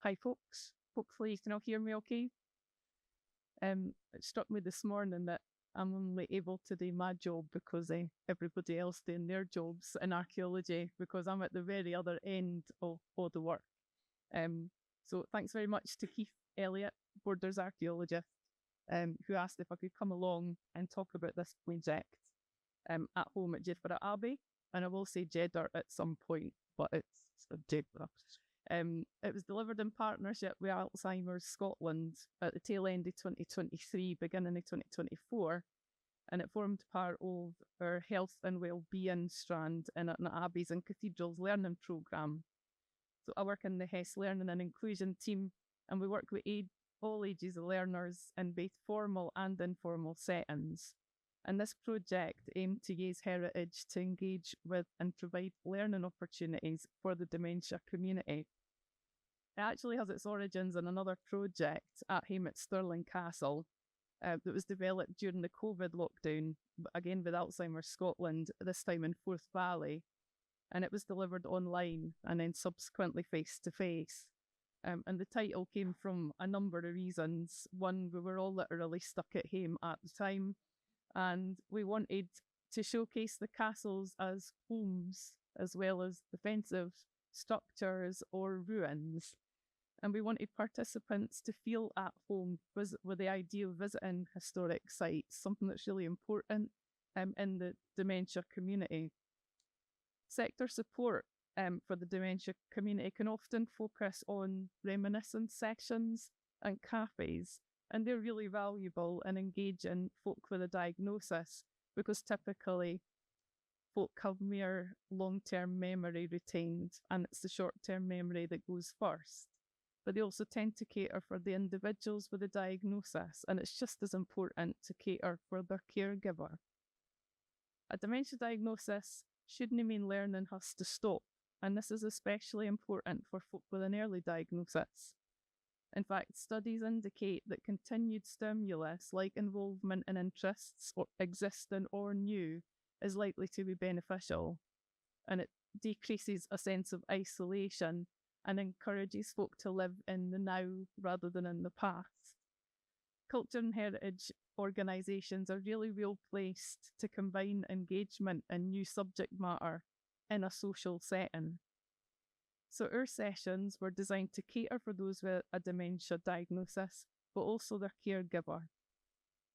Hi folks, hopefully you can all hear me okay. It struck me this morning that I'm only able to do my job because everybody else doing their jobs in archaeology, because I'm at the very other end of the work. So thanks very much to Keith Elliott, Borders archaeologist, who asked if I could come along and talk about this project at home at Jedburgh Abbey. And I will say Jedburgh at some point, but it's Jedburgh. It was delivered in partnership with Alzheimer Scotland at the tail end of 2023, beginning of 2024, and it formed part of our health and wellbeing strand in an Abbeys and Cathedrals learning programme. So I work in the HES Learning and Inclusion team, and we work with all ages of learners in both formal and informal settings. And this project aimed to use heritage to engage with and provide learning opportunities for the dementia community. It actually has its origins in another project at home at Stirling Castle that was developed during the COVID lockdown, again with Alzheimer Scotland, this time in Forth Valley. And it was delivered online and then subsequently face-to-face. And the title came from a number of reasons. One, we were all literally stuck at home at the time, and we wanted to showcase the castles as homes as well as defensive structures or ruins. And we wanted participants to feel at home with the idea of visiting historic sites, something that's really important in the dementia community. Sector support for the dementia community can often focus on reminiscence sessions and cafes, and they're really valuable in engaging folk with a diagnosis, because typically folk have mere long-term memory retained, and it's the short-term memory that goes first. But they also tend to cater for the individuals with a diagnosis, and it's just as important to cater for their caregiver. A dementia diagnosis shouldn't mean learning has to stop, and this is especially important for folk with an early diagnosis. In fact, studies indicate that continued stimulus, like involvement in interests or existing or new, is likely to be beneficial, and it decreases a sense of isolation and encourages folk to live in the now rather than in the past. Culture and heritage organisations are really well placed to combine engagement and new subject matter in a social setting. So our sessions were designed to cater for those with a dementia diagnosis, but also their caregiver.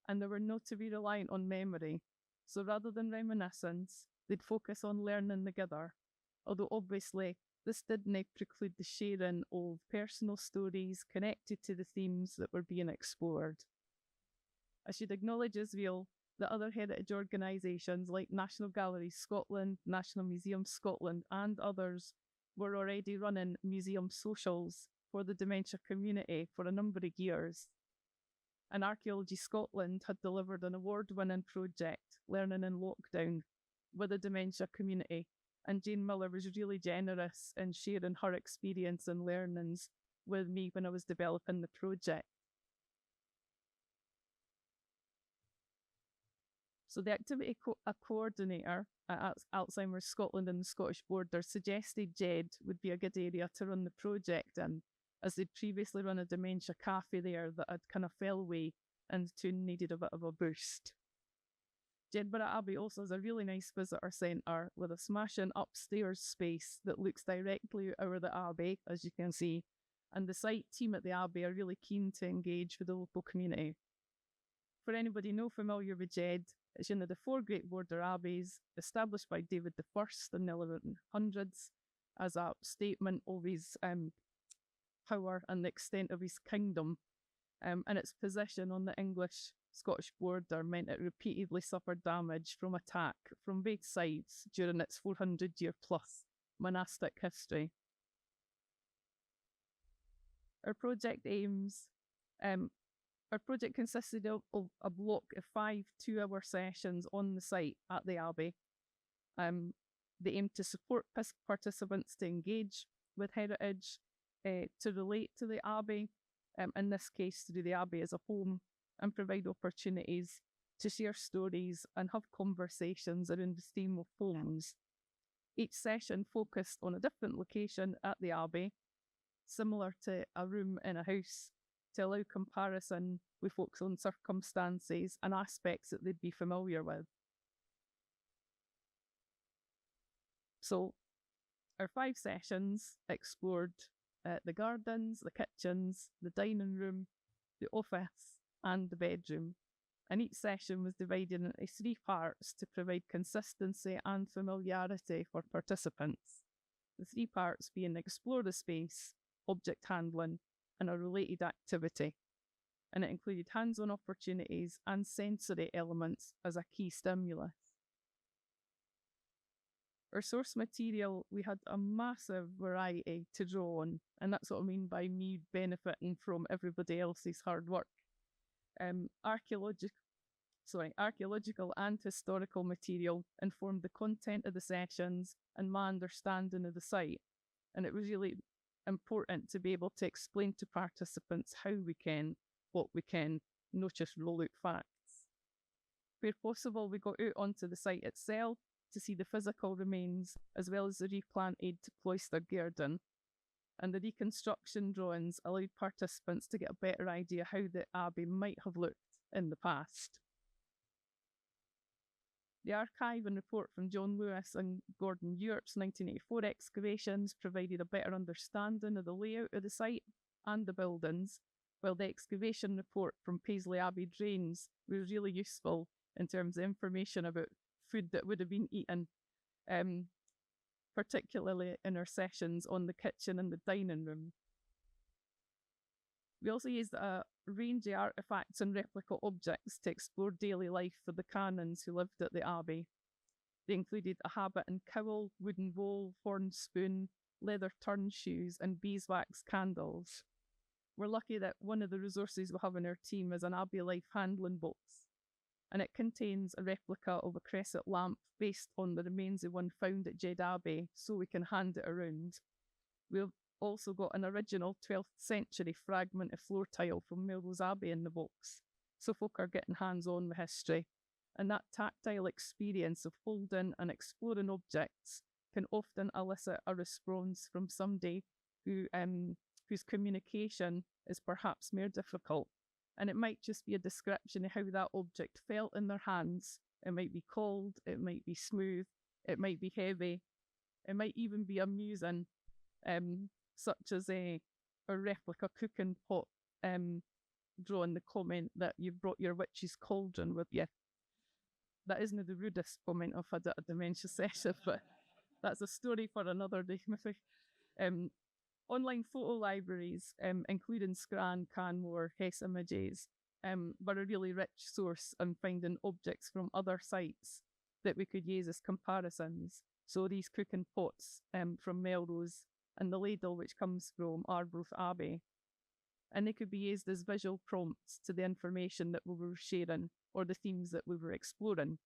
And they were not to be reliant on memory. So rather than reminiscence, they'd focus on learning together. Although obviously, this didn't preclude the sharing of personal stories connected to the themes that were being explored. I should acknowledge as well that other heritage organisations like National Galleries Scotland, National Museums Scotland and others were already running museum socials for the dementia community for a number of years. And Archaeology Scotland had delivered an award-winning project, Learning in Lockdown, with the dementia community, and Jane Miller was really generous in sharing her experience and learnings with me when I was developing the project. So the activity coordinator at Alzheimer Scotland and the Scottish Borders suggested Jed would be a good area to run the project in, as they'd previously run a dementia cafe there that had kind of fell away and tune needed a bit of a boost. Jedburgh Abbey also has a really nice visitor centre with a smashing upstairs space that looks directly over the Abbey, as you can see, and the site team at the Abbey are really keen to engage with the local community. For anybody not familiar with Jed, it's one of the four great border abbeys established by David I in the 1100s as a statement of his power and the extent of his kingdom, and its position on the English-Scottish border meant it repeatedly suffered damage from attack from both sides during its 400-year-plus monastic history. Our project consisted of a block of 5 2-hour sessions on the site at the Abbey. They aimed to support participants to engage with heritage, to relate to the Abbey, in this case to do the Abbey as a home, and provide opportunities to share stories and have conversations around the theme of homes. Each session focused on a different location at the Abbey. similar to a room in a house, to allow comparison with folks' own circumstances and aspects that they'd be familiar with. So our 5 sessions explored the gardens, the kitchens, the dining room, the office and the bedroom. And each session was divided into 3 parts to provide consistency and familiarity for participants. The 3 parts being explore the space, object handling, and a related activity. And it included hands-on opportunities and sensory elements as a key stimulus. Our source material, we had a massive variety to draw on, and that's what I mean by me benefiting from everybody else's hard work. Archaeological and historical material informed the content of the sessions and my understanding of the site. And it was really important to be able to explain to participants how we can, what we can, not just roll out facts. Where possible, we got out onto the site itself to see the physical remains, as well as the replanted cloister garden. And the reconstruction drawings allowed participants to get a better idea how the abbey might have looked in the past. The archive and report from John Lewis and Gordon Europe's 1984 excavations provided a better understanding of the layout of the site and the buildings, while the excavation report from Paisley Abbey drains was really useful in terms of information about food that would have been eaten, particularly in our sessions on the kitchen and the dining room. We also used a range of artefacts and replica objects to explore daily life for the canons who lived at the abbey. They included a habit and cowl, wooden bowl, horn spoon, leather turn shoes, and beeswax candles. We're lucky that one of the resources we have in our team is an Abbey Life handling box, and it contains a replica of a crescent lamp based on the remains of one found at Jedburgh Abbey, so we can hand it around. We've also got an original 12th century fragment of floor tile from Melrose Abbey in the box, so folk are getting hands-on with history. And that tactile experience of holding and exploring objects can often elicit a response from somebody whose communication is perhaps more difficult. And it might just be a description of how that object felt in their hands. It might be cold, it might be smooth, it might be heavy, it might even be amusing, such as a replica cooking pot, drawing the comment that you've brought your witch's cauldron with you. That isn't the rudest comment I've had at a dementia session, but that's a story for another day, maybe. Online photo libraries, including Scran, Canmore, Hess Images, were a really rich source in finding objects from other sites that we could use as comparisons. So these cooking pots from Melrose, and the ladle which comes from Arbroath Abbey. And they could be used as visual prompts to the information that we were sharing or the themes that we were exploring.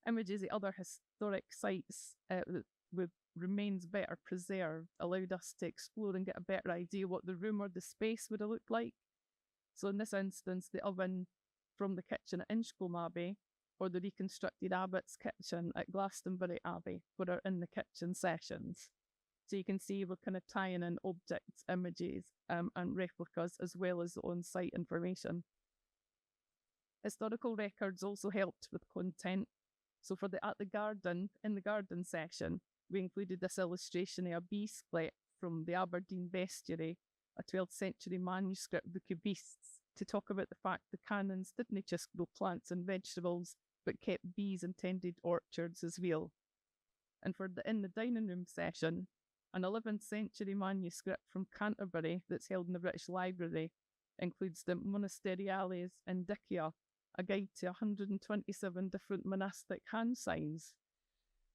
Images of other historic sites with remains better preserved allowed us to explore and get a better idea what the room or the space would have looked like. So in this instance, the oven from the kitchen at Inchcolm Abbey, or the reconstructed Abbot's kitchen at Glastonbury Abbey, were in the kitchen sessions. So you can see we're kind of tying in objects, images, and replicas, as well as on-site information. Historical records also helped with content. So in the garden session, we included this illustration of a bee skeleton from the Aberdeen Bestiary, a 12th century manuscript book of beasts, to talk about the fact the canons didn't just grow plants and vegetables, but kept bees and tended orchards as well. And in the dining room session, an 11th century manuscript from Canterbury that's held in the British Library includes the Monasteriales Indicia, a guide to 127 different monastic hand signs.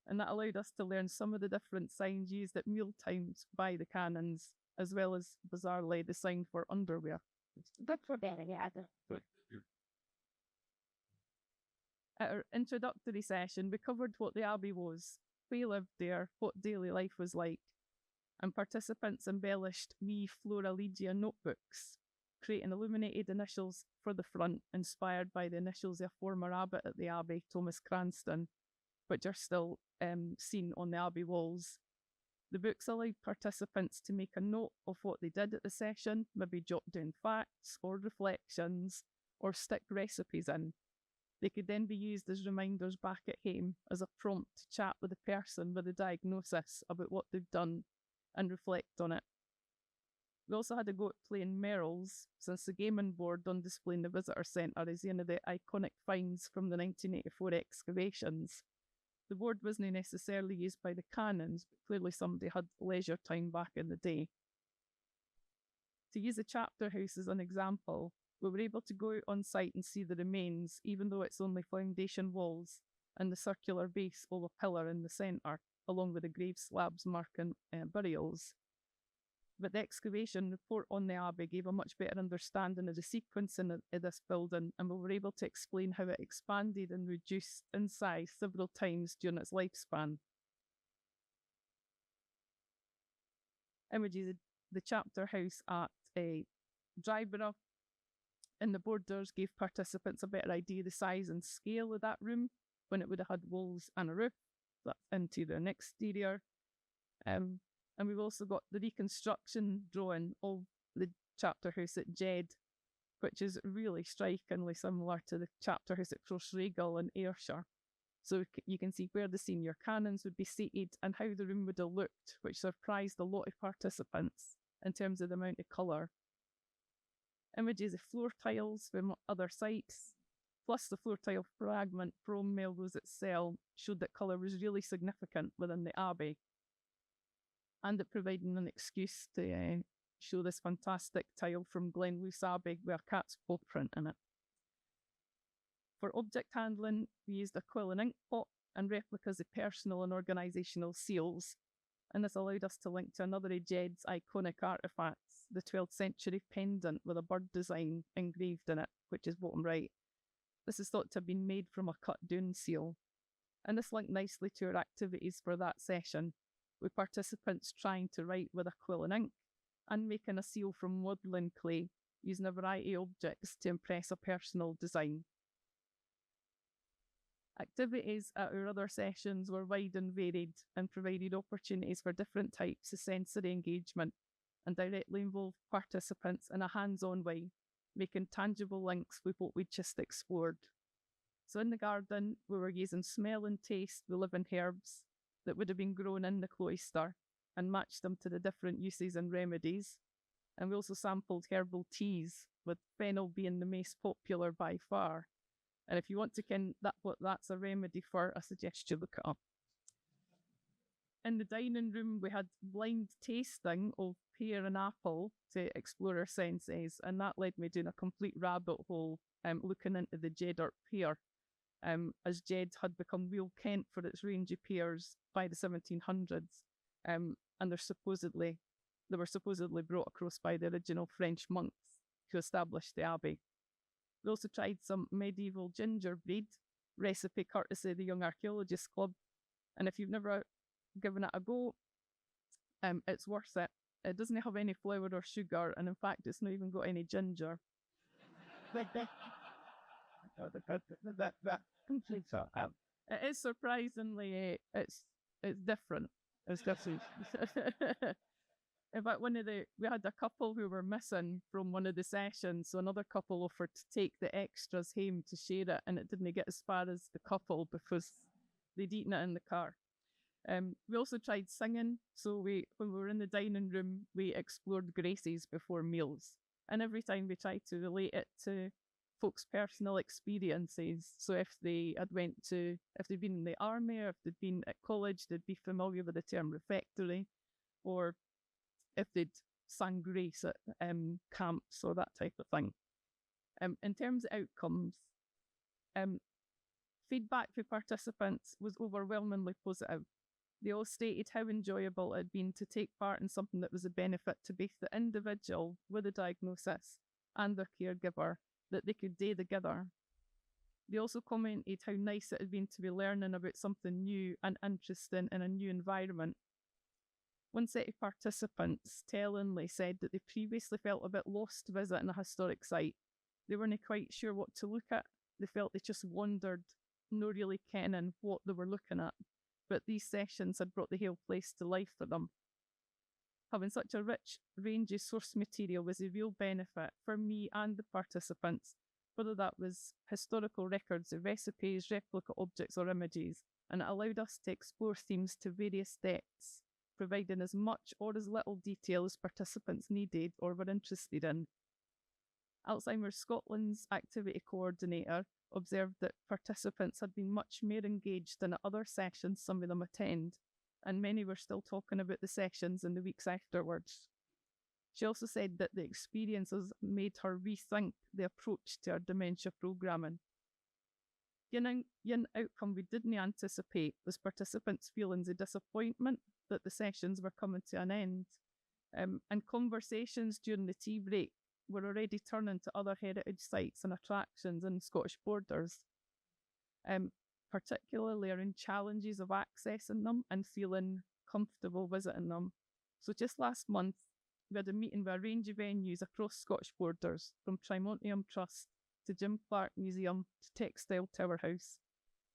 And that allowed us to learn some of the different signs used at mealtimes by the canons, as well as, bizarrely, the sign for underwear. At our introductory session, we covered what the Abbey was, who lived there, what daily life was like, and participants embellished wee Florilegia notebooks, creating illuminated initials for the front, inspired by the initials of a former abbot at the Abbey, Thomas Cranston, which are still seen on the Abbey walls. The books allowed participants to make a note of what they did at the session, maybe jot down facts or reflections or stick recipes in. They could then be used as reminders back at home as a prompt to chat with the person with the diagnosis about what they've done and reflect on it. We also had a go at playing Merrills, since the gaming board on display in the visitor centre is one of the iconic finds from the 1984 excavations. The board wasn't necessarily used by the canons, but clearly somebody had leisure time back in the day. To use the chapter house as an example, we were able to go out on site and see the remains, even though it's only foundation walls and the circular base full of pillar in the centre, along with the grave slabs marking burials. But the excavation report on the Abbey gave a much better understanding of the sequencing of this building, and we were able to explain how it expanded and reduced in size several times during its lifespan. Images of the chapter house at Jedburgh in the borders gave participants a better idea of the size and scale of that room when it would have had walls and a roof. That's interior and exterior. And we've also got the reconstruction drawing of the chapter house at Jed, which is really strikingly similar to the chapter house at Crossraguel in Ayrshire. So you can see where the senior canons would be seated and how the room would have looked, which surprised a lot of participants in terms of the amount of colour. Images of floor tiles from other sites, plus the floor tile fragment from Melrose itself, showed that colour was really significant within the Abbey, and it provided an excuse to show this fantastic tile from Glenluce Abbey with a cat's paw print in it. For object handling, we used a quill and ink pot and replicas of personal and organisational seals, and this allowed us to link to another of Jed's iconic artefacts, the 12th century pendant with a bird design engraved in it, which is bottom right. This is thought to have been made from a cut down seal, and this linked nicely to our activities for that session, with participants trying to write with a quill and ink and making a seal from modelling clay using a variety of objects to impress a personal design. Activities at our other sessions were wide and varied and provided opportunities for different types of sensory engagement and directly involved participants in a hands-on way, making tangible links with what we'd just explored. So in the garden, we were using smell and taste with living herbs that would have been grown in the cloister and matched them to the different uses and remedies. And we also sampled herbal teas, with fennel being the most popular by far. And if you want to ken what that's a remedy for, I suggest you look it up. In the dining room, we had blind tasting of pear and apple to explore our senses, and that led me down a complete rabbit hole looking into the Jedburgh pear, as Jed had become real Kent for its range of pears by the 1700s, and they were supposedly brought across by the original French monks who established the abbey. We also tried some medieval gingerbread recipe courtesy of the Young Archaeologists Club, and if you've never given it a go, it's worth it. It doesn't have any flour or sugar, and in fact, it's not even got any ginger. It is surprisingly, it's different. It's different. In fact, we had a couple who were missing from one of the sessions, so another couple offered to take the extras home to share it, and it didn't get as far as the couple because they'd eaten it in the car. We also tried singing, so when we were in the dining room, we explored graces before meals, and every time we tried to relate it to folks' personal experiences. So if they'd been in the army, or if they'd been at college, they'd be familiar with the term refectory, or if they'd sang grace at camps or that type of thing. In terms of outcomes, feedback for participants was overwhelmingly positive. They all stated how enjoyable it had been to take part in something that was a benefit to both the individual with a diagnosis and their caregiver, that they could do together. They also commented how nice it had been to be learning about something new and interesting in a new environment. One set of participants tellingly said that they previously felt a bit lost visiting a historic site. They weren't quite sure what to look at. They felt they just wandered, not really kenning what they were looking at. but these sessions had brought the whole place to life for them. Having such a rich range of source material was a real benefit for me and the participants, whether that was historical records of recipes, replica objects or images, and it allowed us to explore themes to various depths, providing as much or as little detail as participants needed or were interested in. Alzheimer Scotland's activity coordinator observed that participants had been much more engaged than at other sessions some of them attend, and many were still talking about the sessions in the weeks afterwards. She also said that the experiences made her rethink the approach to our dementia programming. One outcome we didn't anticipate was participants' feelings of disappointment that the sessions were coming to an end, and conversations during the tea break were already turning to other heritage sites and attractions in Scottish borders, particularly around challenges of accessing them and feeling comfortable visiting them. So just last month, we had a meeting with a range of venues across Scottish borders, from Trimontium Trust to Jim Clark Museum to Textile Tower House,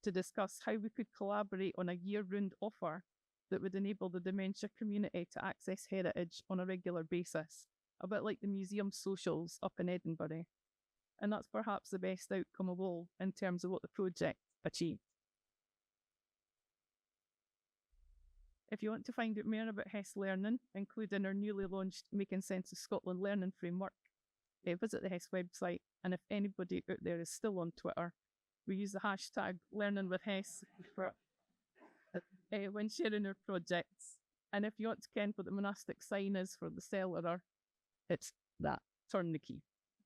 to discuss how we could collaborate on a year-round offer that would enable the dementia community to access heritage on a regular basis, a bit like the museum socials up in Edinburgh. And that's perhaps the best outcome of all in terms of what the project achieved. If you want to find out more about HES Learning, including our newly launched Making Sense of Scotland Learning Framework, visit the HES website. And if anybody out there is still on Twitter, we use the hashtag LearningWithHES for when sharing our projects. And if you want to ken what the monastic sign is for the cellar, it's that, turn the key.